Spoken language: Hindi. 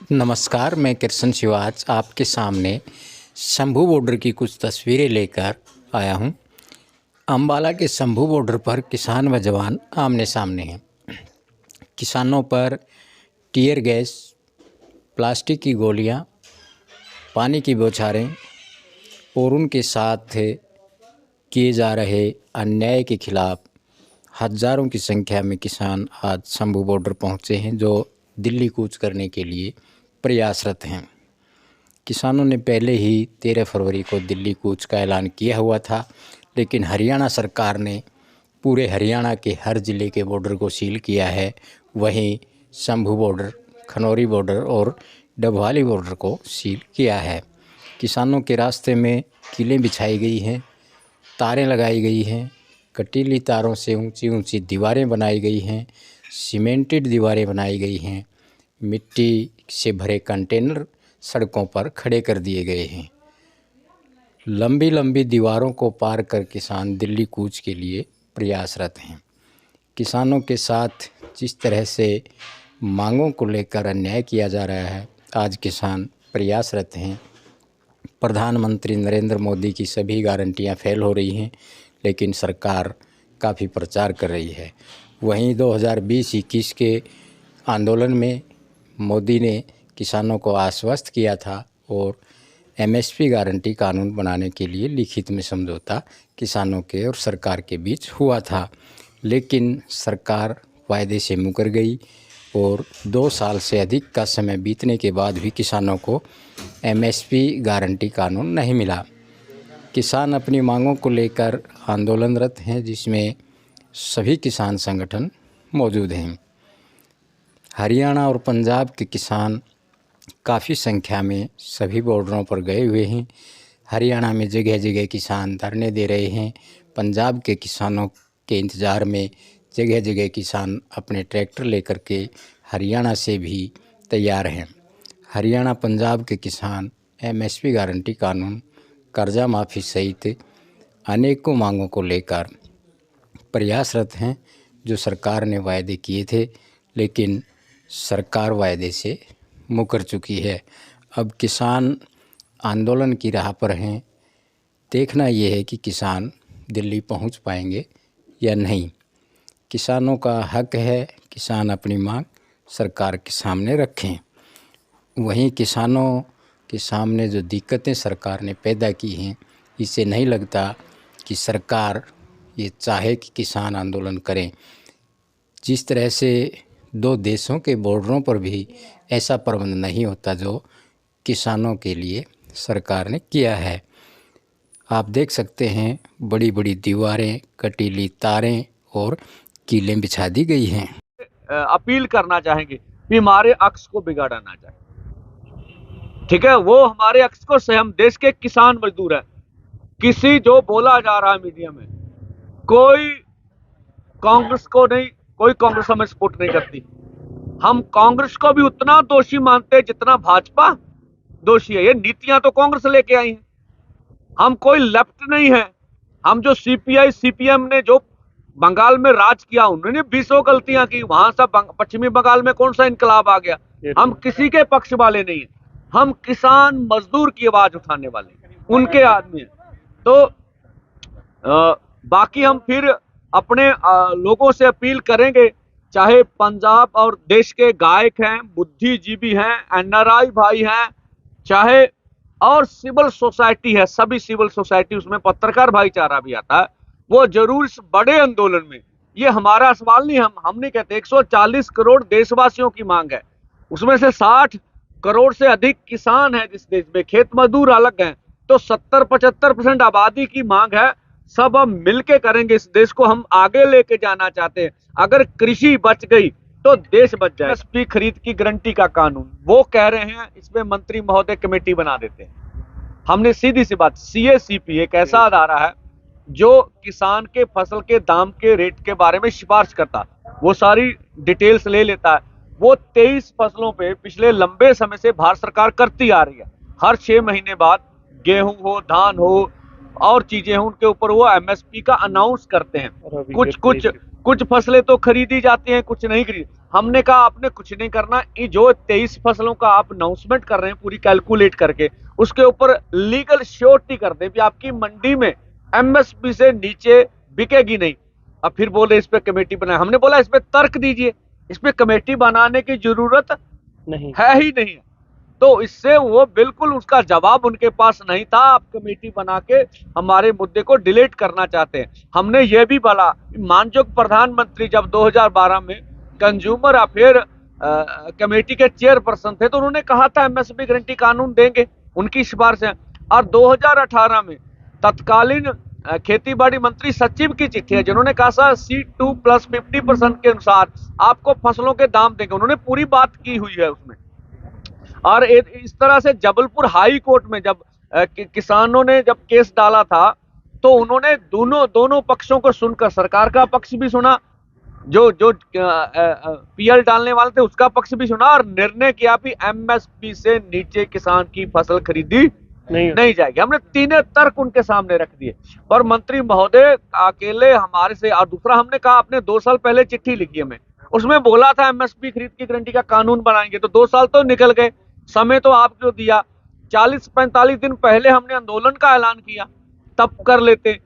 नमस्कार, मैं कृष्ण शिवाज आपके सामने शंभू बॉर्डर की कुछ तस्वीरें लेकर आया हूं। अंबाला के शंभू बॉर्डर पर किसान व जवान आमने सामने हैं। किसानों पर टीयर गैस, प्लास्टिक की गोलियां, पानी की बौछारें और उनके साथ किए जा रहे अन्याय के खिलाफ हज़ारों की संख्या में किसान आज शंभू बॉर्डर पहुंचे हैं, जो दिल्ली कूच करने के लिए प्रयासरत हैं। किसानों ने पहले ही 13 फरवरी को दिल्ली कूच का ऐलान किया हुआ था, लेकिन हरियाणा सरकार ने पूरे हरियाणा के हर ज़िले के बॉर्डर को सील किया है। वहीं शंभू बॉर्डर, खनौरी बॉर्डर और डबवाली बॉर्डर को सील किया है। किसानों के रास्ते में कीलें बिछाई गई हैं, तारें लगाई गई हैं, कटीली तारों से ऊंची ऊंची दीवारें बनाई गई हैं, सीमेंटेड दीवारें बनाई गई हैं, मिट्टी से भरे कंटेनर सड़कों पर खड़े कर दिए गए हैं। लंबी लंबी दीवारों को पार कर किसान दिल्ली कूच के लिए प्रयासरत हैं। किसानों के साथ जिस तरह से मांगों को लेकर अन्याय किया जा रहा है, आज किसान प्रयासरत हैं। प्रधानमंत्री नरेंद्र मोदी की सभी गारंटियां फेल हो रही हैं, लेकिन सरकार काफ़ी प्रचार कर रही है। वहीं 2020-21 के आंदोलन में मोदी ने किसानों को आश्वस्त किया था और एमएसपी गारंटी कानून बनाने के लिए लिखित में समझौता किसानों के और सरकार के बीच हुआ था, लेकिन सरकार वायदे से मुकर गई और 2 साल से अधिक का समय बीतने के बाद भी किसानों को एमएसपी गारंटी कानून नहीं मिला। किसान अपनी मांगों को लेकर आंदोलनरत हैं, जिसमें सभी किसान संगठन मौजूद हैं। हरियाणा और पंजाब के किसान काफ़ी संख्या में सभी बॉर्डरों पर गए हुए हैं। हरियाणा में जगह जगह किसान धरने दे रहे हैं। पंजाब के किसानों के इंतज़ार में जगह जगह किसान अपने ट्रैक्टर लेकर के हरियाणा से भी तैयार हैं। हरियाणा पंजाब के किसान एमएसपी गारंटी कानून, कर्जा माफ़ी सहित अनेकों मांगों को लेकर प्रयासरत हैं, जो सरकार ने वायदे किए थे, लेकिन सरकार वायदे से मुकर चुकी है। अब किसान आंदोलन की राह पर हैं। देखना ये है कि किसान दिल्ली पहुंच पाएंगे या नहीं। किसानों का हक है, किसान अपनी मांग सरकार के सामने रखें। वहीं किसानों के सामने जो दिक्कतें सरकार ने पैदा की हैं, इससे नहीं लगता कि सरकार ये चाहे कि किसान आंदोलन करें। जिस तरह से 2 देशों के बॉर्डरों पर भी ऐसा प्रबंध नहीं होता जो किसानों के लिए सरकार ने किया है। आप देख सकते हैं, बड़ी बड़ी दीवारें, कटीली तारें और कीलें बिछा दी गई हैं। अपील करना चाहेंगे कि हमारे अक्स को बिगाड़ा ना जाए। ठीक है, वो हमारे अक्स को से हम देश के किसान मजदूर हैं। किसी जो बोला जा रहा है मीडिया में, कोई कांग्रेस को नहीं, कोई कांग्रेस हमें सपोर्ट नहीं करती। हम कांग्रेस को भी उतना दोषी मानते हैं जितना भाजपा दोषी है। ये नीतियां तो कांग्रेस लेके आई हैं। हम कोई लेफ्ट नहीं है। हम जो सीपीआई सीपीएम ने जो बंगाल में राज किया, उन्होंने 20 गलतियां की। वहां सब पश्चिमी बंगाल में कौन सा इनकलाब आ गया। हम किसी के पक्ष वाले नहीं है। हम किसान मजदूर की आवाज उठाने वाले, उनके आदमी हैं। तो बाकी हम फिर अपने लोगों से अपील करेंगे, चाहे पंजाब और देश के गायक हैं, बुद्धिजीवी हैं, एनआरआई भाई हैं, चाहे और सिविल सोसाइटी है, सभी सिविल सोसाइटी, उसमें पत्रकार भाईचारा भी आता है, वो जरूर इस बड़े आंदोलन में, ये हमारा सवाल नहीं, हम नहीं कहते, 140 करोड़ देशवासियों की मांग है। उसमें से 60 करोड़ से अधिक किसान हैं जिस देश में, खेत मजदूर अलग हैं, तो 70-75% आबादी की मांग है। सब हम मिलके करेंगे। इस देश को हम आगे लेके जाना चाहते हैं। अगर कृषि बच गई तो देश बच जाए। एमएसपी खरीद की गारंटी का कानून, वो कह रहे हैं इसमें मंत्री महोदय कमेटी बना देते हैं। हमने सीधी सी बात, सीएसीपी एक ऐसा अदारा है जो किसान के फसल के दाम के रेट के बारे में सिफारिश करता, वो सारी डिटेल्स ले लेता है। वो 23 फसलों पे पिछले लंबे समय से भारत सरकार करती आ रही है। हर 6 महीने बाद गेहूं हो, धान हो और चीजें हो, उनके ऊपर वो एमएसपी का अनाउंस करते हैं। कुछ कुछ फसलें तो खरीदी जाती हैं, कुछ नहीं खरीदी। हमने कहा आपने कुछ नहीं करना, ये जो 23 फसलों का आप अनाउंसमेंट कर रहे हैं पूरी कैलकुलेट करके, उसके ऊपर लीगल श्योरिटी कर दें कि आपकी मंडी में एमएसपी से नीचे बिकेगी नहीं। अब फिर बोले इस पे कमेटी बनाए, हमने बोला इस पे तर्क दीजिए, इस पे कमेटी बनाने की जरूरत नहीं है ही नहीं है। तो इससे वो बिल्कुल उसका जवाब उनके पास नहीं था, आप कमेटी बना के हमारे मुद्दे को डिलीट करना चाहते हैं। हमने ये भी बोला, माननीय प्रधानमंत्री जब 2012 में कंज्यूमर अफेयर कमेटी के चेयरपर्सन थे तो उन्होंने कहा था एमएसपी गारंटी कानून देंगे, उनकी सिफारिश है। और 2018 में तत्कालीन खेती बाड़ी मंत्री सचिव की चिट्ठी है जिन्होंने कहा था C2 प्लस 50% के अनुसार आपको फसलों के दाम देंगे, उन्होंने पूरी बात की हुई है उसमें। और इस तरह से जबलपुर हाई कोर्ट में जब किसानों ने जब केस डाला था तो उन्होंने दोनों पक्षों को सुनकर सरकार का पक्ष भी सुना, जो पीएल डालने वाले थे उसका पक्ष भी सुना और निर्णय किया कि एमएसपी से नीचे किसान की फसल खरीदी नहीं जाएगी। हमने तीनों तर्क उनके सामने रख दिए पर मंत्री महोदय अकेले हमारे से। और दूसरा हमने कहा आपने 2 साल पहले चिट्ठी लिखी हमें, उसमें बोला था एमएसपी खरीद की गारंटी का कानून बनाएंगे, तो 2 साल तो निकल गए, समय तो आपको दिया। 40-45 दिन पहले हमने आंदोलन का ऐलान किया, तब कर लेते।